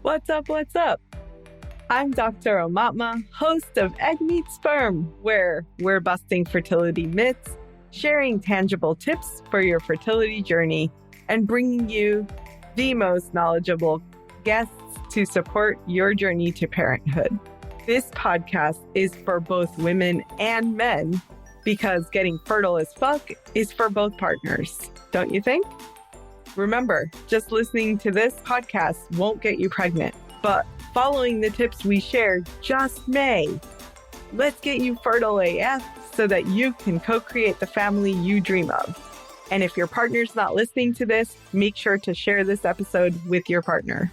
What's up? What's up? I'm Dr. Omatma, host of Egg Meet Sperm, where we're busting fertility myths, sharing tangible tips for your fertility journey, and bringing you the most knowledgeable guests to support your journey to parenthood. This podcast is for both women and men because getting fertile as fuck is for both partners, don't you think? Remember, just listening to this podcast won't get you pregnant, but following the tips we share just may. Let's get you fertile AF so that you can co-create the family you dream of. And if your partner's not listening to this, make sure to share this episode with your partner.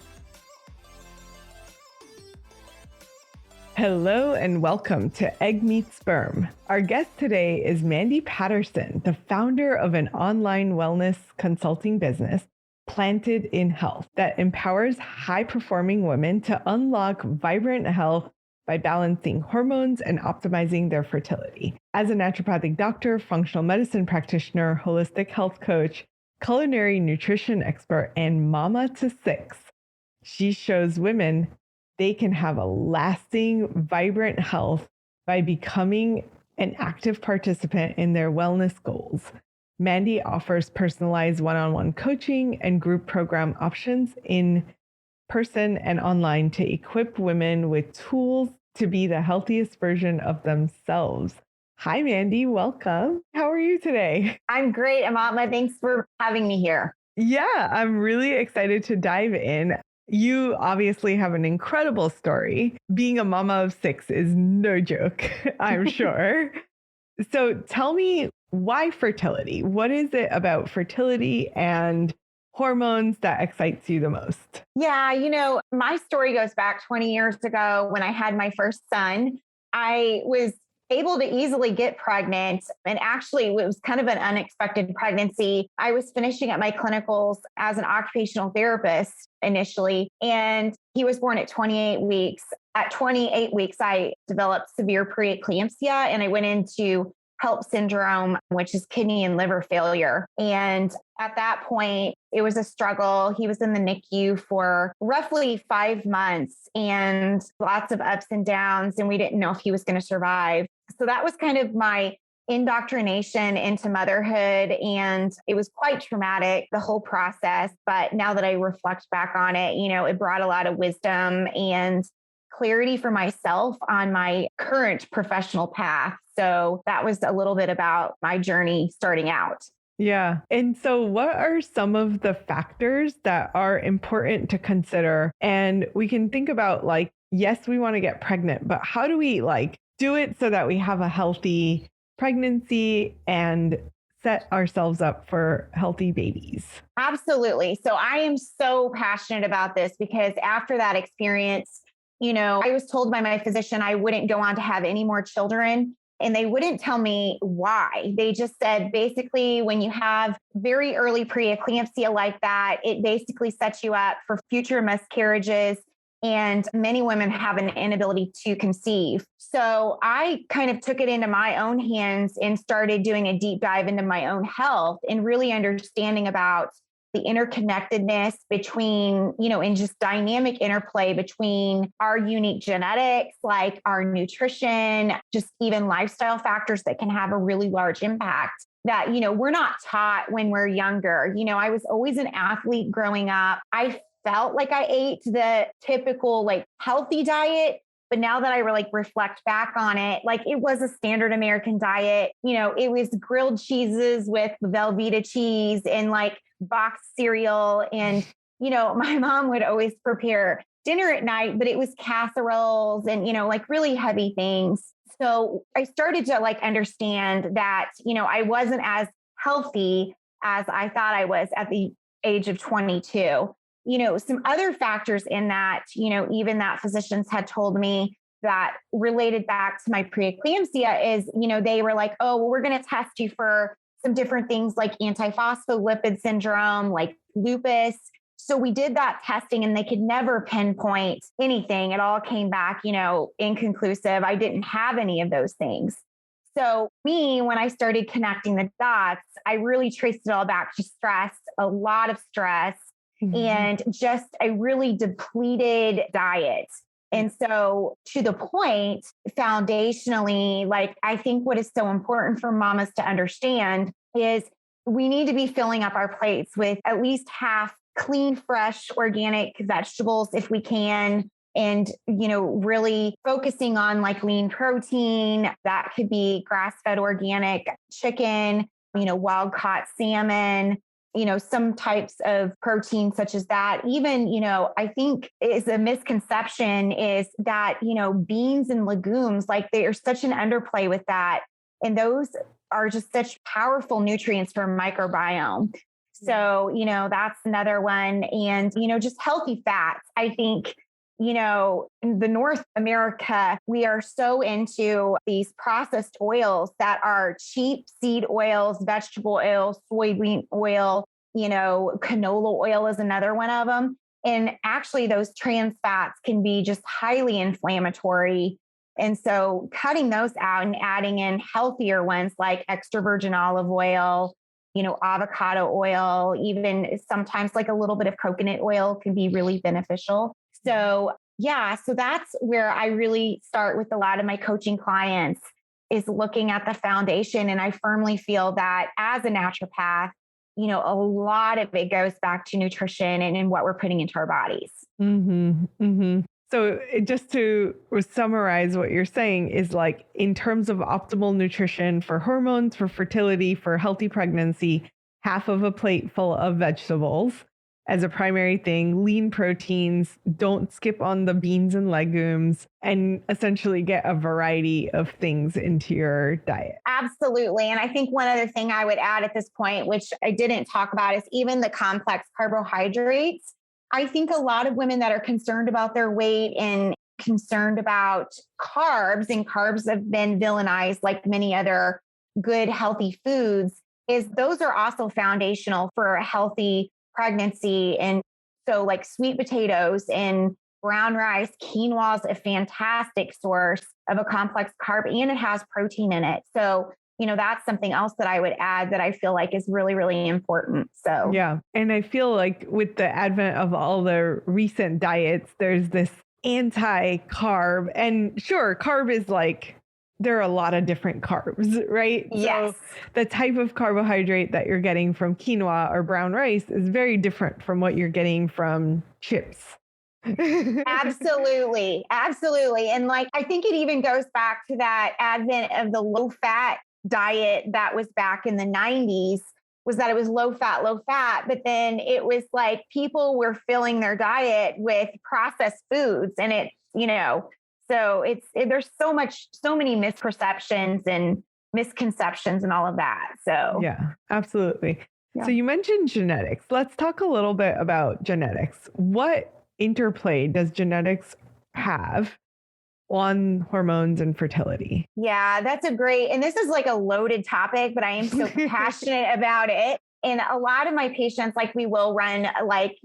Hello and welcome to Egg Meet Sperm. Our guest today is Mandy Patterson, the founder of an online wellness consulting business, Planted in Health, that empowers high-performing women to unlock vibrant health by balancing hormones and optimizing their fertility. As a naturopathic doctor, functional medicine practitioner, holistic health coach, culinary nutrition expert, and mama to six, she shows women they can have a lasting, vibrant health by becoming an active participant in their wellness goals. Mandy offers personalized one-on-one coaching and group program options in person and online to equip women with tools to be the healthiest version of themselves. Hi, Mandy. Welcome. How are you today? I'm great, Amatma. Thanks for having me here. Yeah, I'm really excited to dive in. You obviously have an incredible story. Being a mama of six is no joke, I'm sure. So tell me, why fertility? What is it about fertility and hormones that excites you the most? Yeah, my story goes back 20 years ago when I had my first son. I was able to easily get pregnant. And actually, it was kind of an unexpected pregnancy. I was finishing up my clinicals as an occupational therapist initially, and he was born at 28 weeks. At 28 weeks, I developed severe preeclampsia, and I went into HELLP syndrome, which is kidney and liver failure. And at that point, it was a struggle. He was in the NICU for roughly 5 months and lots of ups and downs, and we didn't know if he was going to survive. So that was kind of my indoctrination into motherhood. And it was quite traumatic, the whole process. But now that I reflect back on it, it brought a lot of wisdom and clarity for myself on my current professional path. So that was a little bit about my journey starting out. Yeah. And so what are some of the factors that are important to consider? And we can think about yes, we want to get pregnant, but how do we do it so that we have a healthy pregnancy and set ourselves up for healthy babies? Absolutely. So I am so passionate about this because after that experience, I was told by my physician I wouldn't go on to have any more children. And they wouldn't tell me why. They just said, basically, when you have very early preeclampsia like that, it basically sets you up for future miscarriages. And many women have an inability to conceive. So I kind of took it into my own hands and started doing a deep dive into my own health and really understanding about the interconnectedness between, and just dynamic interplay between our unique genetics, like our nutrition, just even lifestyle factors that can have a really large impact that, we're not taught when we're younger. I was always an athlete growing up. I felt like I ate the typical healthy diet. But now that I reflect back on it, it was a standard American diet. It was grilled cheeses with Velveeta cheese and boxed cereal. And, my mom would always prepare dinner at night, but it was casseroles and, really heavy things. So I started to understand that, I wasn't as healthy as I thought I was at the age of 22. Some other factors in that, even that physicians had told me that related back to my preeclampsia is, they were like, oh, well, we're going to test you for some different things like antiphospholipid syndrome, like lupus. So we did that testing and they could never pinpoint anything. It all came back, inconclusive. I didn't have any of those things. So when I started connecting the dots, I really traced it all back to stress, a lot of stress. Mhm. and just a really depleted diet. Yeah. And so, to the point, foundationally, like I think what is so important for mamas to understand is we need to be filling up our plates with at least half clean, fresh, organic vegetables if we can. And, really focusing on like lean protein. That could be grass fed organic chicken, wild caught salmon, some types of protein such as that. Even, I think is a misconception is that, beans and legumes, like they are such an underplay with that. And those are just such powerful nutrients for microbiome. So, that's another one. And, just healthy fats. I think, in the North America, we are so into these processed oils that are cheap seed oils, vegetable oil, soybean oil, canola oil is another one of them. And actually, those trans fats can be just highly inflammatory. And so, cutting those out and adding in healthier ones like extra virgin olive oil, avocado oil, even sometimes like a little bit of coconut oil can be really beneficial. So, yeah, so that's where I really start with a lot of my coaching clients is looking at the foundation. And I firmly feel that as a naturopath, a lot of it goes back to nutrition and what we're putting into our bodies. Mhm. Mhm. So just to summarize what you're saying is like in terms of optimal nutrition for hormones, for fertility, for healthy pregnancy, half of a plate full of vegetables as a primary thing, lean proteins, don't skip on the beans and legumes, and essentially get a variety of things into your diet. Absolutely. And I think one other thing I would add at this point, which I didn't talk about, is even the complex carbohydrates. I think a lot of women that are concerned about their weight and concerned about carbs, and carbs have been villainized like many other good, healthy foods, is those are also foundational for a healthy pregnancy. And so, like sweet potatoes and brown rice, quinoa is a fantastic source of a complex carb and it has protein in it. So, that's something else that I would add that I feel like is really, really important. So, Yeah. And I feel like with the advent of all the recent diets, there's this anti carb. And sure, carb is like, there are a lot of different carbs, right? yes, So the type of carbohydrate that you're getting from quinoa or brown rice is very different from what you're getting from chips. absolutely. Absolutely. And like, I think it even goes back to that advent of the low fat diet that was back in the 90s, was that it was low fat. But then it was like people were filling their diet with processed foods. And so there's so many misperceptions and misconceptions and all of that. So, Yeah, absolutely. yeah. So you mentioned genetics. Let's talk a little bit about genetics. What interplay does genetics have on hormones and fertility? Yeah, that's a great, and this is like a loaded topic, but I am so passionate about it. And a lot of my patients, like we will run like,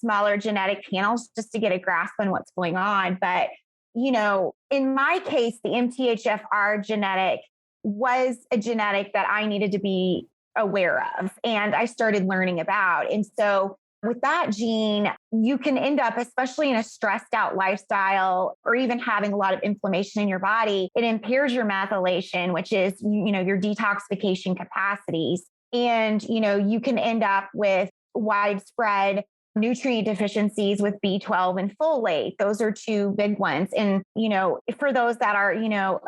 smaller genetic panels just to get a grasp on what's going on. But, in my case, the MTHFR genetic was a genetic that I needed to be aware of and I started learning about. And so with that gene, you can end up, especially in a stressed out lifestyle or even having a lot of inflammation in your body, it impairs your methylation, which is, your detoxification capacities. And, you can end up with widespread nutrient deficiencies with B12 and folate. Those are two big ones. And, for those that are,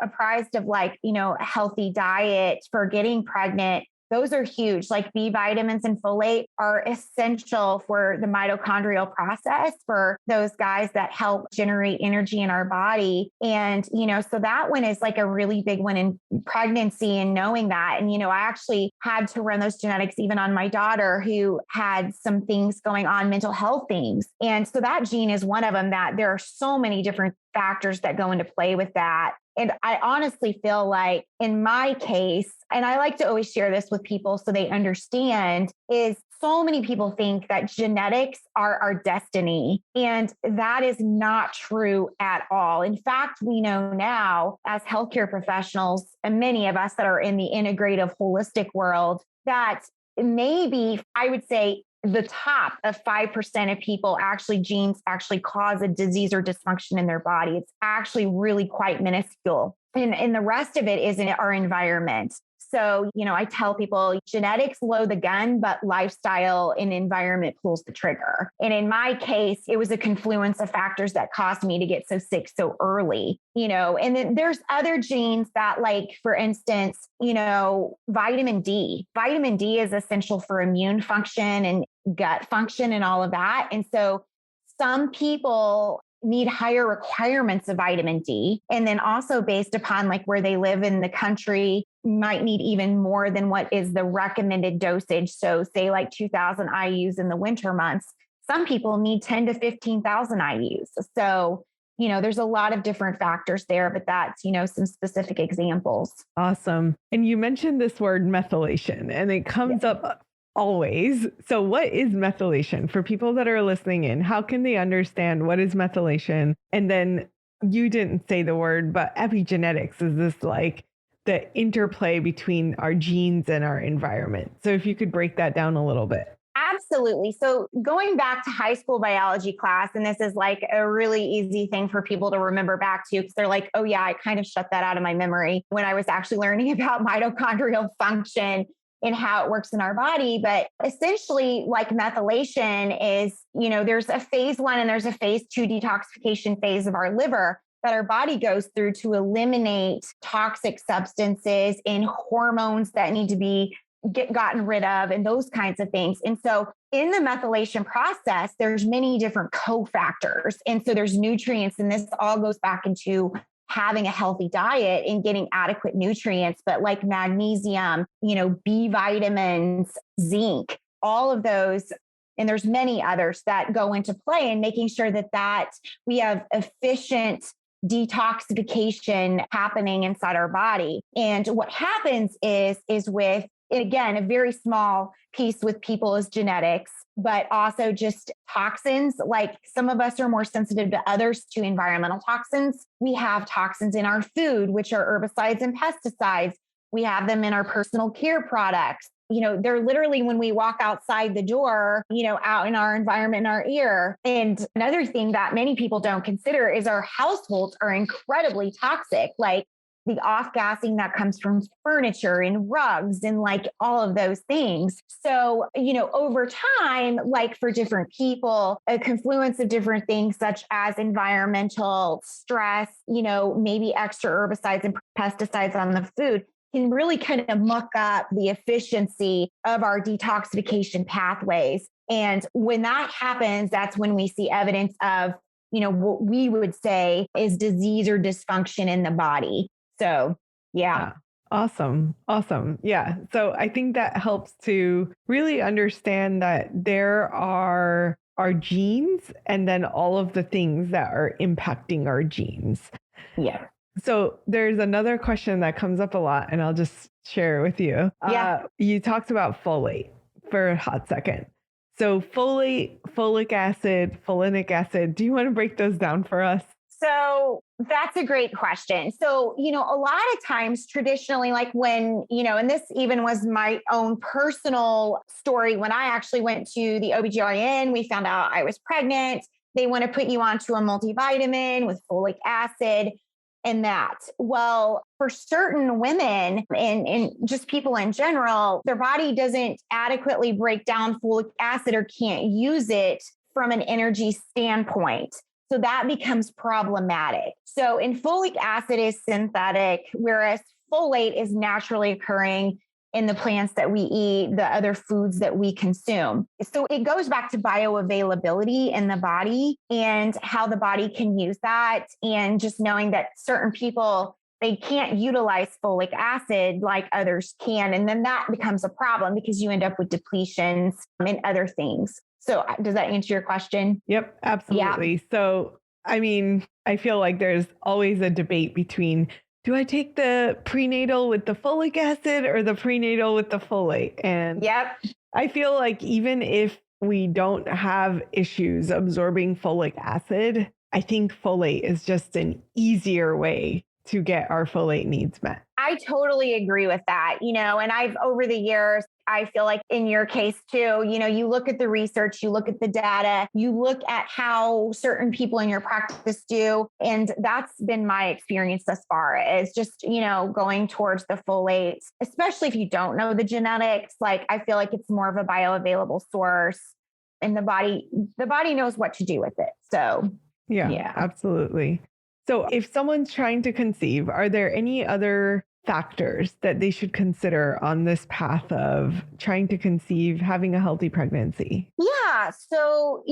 apprised of like, a healthy diet for getting pregnant, those are huge. Like B vitamins and folate are essential for the mitochondrial process for those guys that help generate energy in our body. And, so that one is like a really big one in pregnancy and knowing that. And, I actually had to run those genetics even on my daughter who had some things going on, mental health things. And so that gene is one of them that there are so many different factors that go into play with that. And I honestly feel like in my case, and I like to always share this with people so they understand, is so many people think that genetics are our destiny. And that is not true at all. In fact, we know now as healthcare professionals, and many of us that are in the integrative holistic world, that maybe I would say the top of 5% of people actually genes actually cause a disease or dysfunction in their body. It's actually really quite minuscule. And the rest of it is in our environment. So, I tell people genetics load the gun, but lifestyle and environment pulls the trigger. And in my case, it was a confluence of factors that caused me to get so sick so early, and then there's other genes that, like, for instance, vitamin D. Vitamin D is essential for immune function and gut function and all of that. And so some people need higher requirements of vitamin D. And then also based upon like where they live in the country, might need even more than what is the recommended dosage. So say like 2000 IUs in the winter months, some people need 10 to 15,000 IUs. So, there's a lot of different factors there, but that's, some specific examples. Awesome. And you mentioned this word methylation, and it comes up always. So what is methylation for people that are listening in? How can they understand what is methylation? And then you didn't say the word, but epigenetics is this like the interplay between our genes and our environment. So if you could break that down a little bit. Absolutely. So going back to high school biology class, and this is like a really easy thing for people to remember back to, because they're like, oh yeah, I kind of shut that out of my memory when I was actually learning about mitochondrial function and how it works in our body. But essentially, like methylation is, there's a phase 1 and there's a phase 2 detoxification phase of our liver that our body goes through to eliminate toxic substances and hormones that need to be gotten rid of and those kinds of things. And so in the methylation process, there's many different cofactors. And so there's nutrients, and this all goes back into having a healthy diet and getting adequate nutrients, but like magnesium, B vitamins, zinc, all of those. And there's many others that go into play in making sure that we have efficient detoxification happening inside our body. And what happens is with, again, a very small piece with people is genetics, but also just toxins. Like some of us are more sensitive to others to environmental toxins. We have toxins in our food, which are herbicides and pesticides. We have them in our personal care products. They're literally when we walk outside the door, out in our environment, in our ear. And another thing that many people don't consider is our households are incredibly toxic. Like the off-gassing that comes from furniture and rugs and like all of those things. So, over time, like for different people, a confluence of different things such as environmental stress, maybe extra herbicides and pesticides on the food can really kind of muck up the efficiency of our detoxification pathways. And when that happens, that's when we see evidence of, what we would say is disease or dysfunction in the body. So, yeah. Awesome. Yeah. So I think that helps to really understand that there are our genes and then all of the things that are impacting our genes. Yeah. So there's another question that comes up a lot, and I'll just share it with you. Yeah. You talked about folate for a hot second. So folate, folic acid, folinic acid, do you want to break those down for us? So that's a great question. So, a lot of times traditionally, like when, and this even was my own personal story, when I actually went to the OBGYN, we found out I was pregnant. They want to put you onto a multivitamin with folic acid and that. Well, for certain women and just people in general, their body doesn't adequately break down folic acid or can't use it from an energy standpoint. So that becomes problematic. So, and folic acid is synthetic, whereas folate is naturally occurring in the plants that we eat, the other foods that we consume. So it goes back to bioavailability in the body and how the body can use that. And just knowing that certain people, they can't utilize folic acid like others can. And then that becomes a problem because you end up with depletions and other things. So does that answer your question? Yep, absolutely. Yeah. So, I feel like there's always a debate between, do I take the prenatal with the folic acid or the prenatal with the folate? And yep. I feel like even if we don't have issues absorbing folic acid, I think folate is just an easier way to get our folate needs met. I totally agree with that. And I've over the years, I feel like in your case too, you look at the research, you look at the data, you look at how certain people in your practice do. And that's been my experience thus far, is just, going towards the folate, especially if you don't know the genetics. Like, I feel like it's more of a bioavailable source, and the body knows what to do with it. So yeah, absolutely. So if someone's trying to conceive, are there any other factors that they should consider on this path of trying to conceive, having a healthy pregnancy? Yeah. So,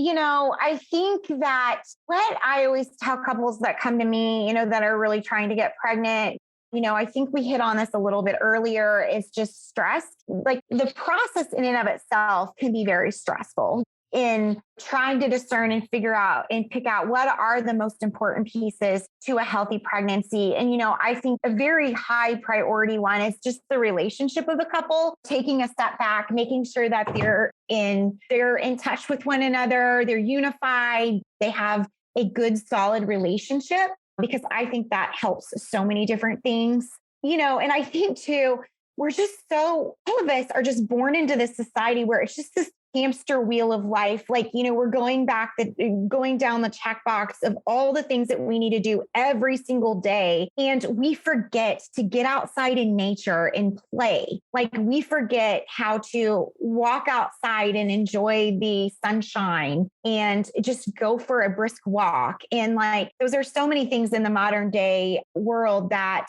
I think that what I always tell couples that come to me, that are really trying to get pregnant, I think we hit on this a little bit earlier, is just stress. Like, the process in and of itself can be very stressful in trying to discern and figure out and pick out what are the most important pieces to a healthy pregnancy. And, I think a very high priority one is just the relationship of the couple, taking a step back, making sure that they're in touch with one another, they're unified, they have a good, solid relationship, because I think that helps so many different things, and I think too, all of us are just born into this society where it's just this hamster wheel of life. Like, we're going down the checkbox of all the things that we need to do every single day. And we forget to get outside in nature and play. Like, we forget how to walk outside and enjoy the sunshine and just go for a brisk walk. And like, those are so many things in the modern day world that,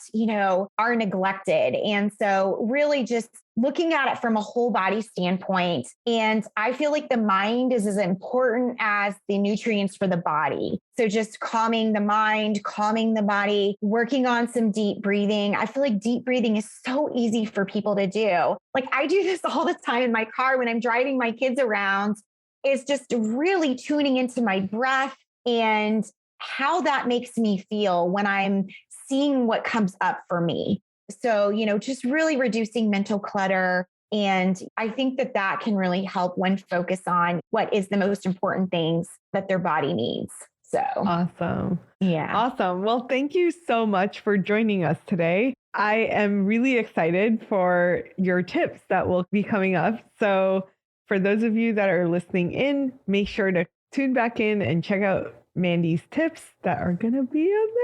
are neglected. And so really just looking at it from a whole body standpoint. And I feel like the mind is as important as the nutrients for the body. So just calming the mind, calming the body, working on some deep breathing. I feel like deep breathing is so easy for people to do. Like, I do this all the time in my car when I'm driving my kids around. It's just really tuning into my breath and how that makes me feel when I'm seeing what comes up for me. So, just really reducing mental clutter. And I think that can really help one focus on what is the most important things that their body needs. So awesome. Yeah. Awesome. Well, thank you so much for joining us today. I am really excited for your tips that will be coming up. So for those of you that are listening in, make sure to tune back in and check out Mandy's tips that are going to be amazing.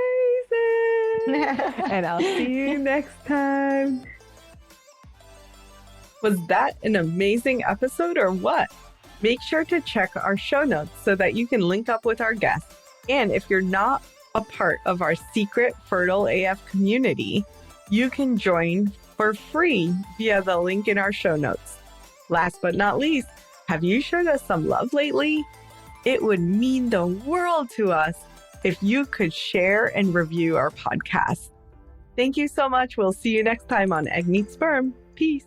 And I'll see you next time. Was that an amazing episode or what? Make sure to check our show notes so that you can link up with our guests. And if you're not a part of our secret Fertile AF community, you can join for free via the link in our show notes. Last but not least, have you showed us some love lately? It would mean the world to us if you could share and review our podcast. Thank you so much. We'll see you next time on Egg Meets Sperm. Peace.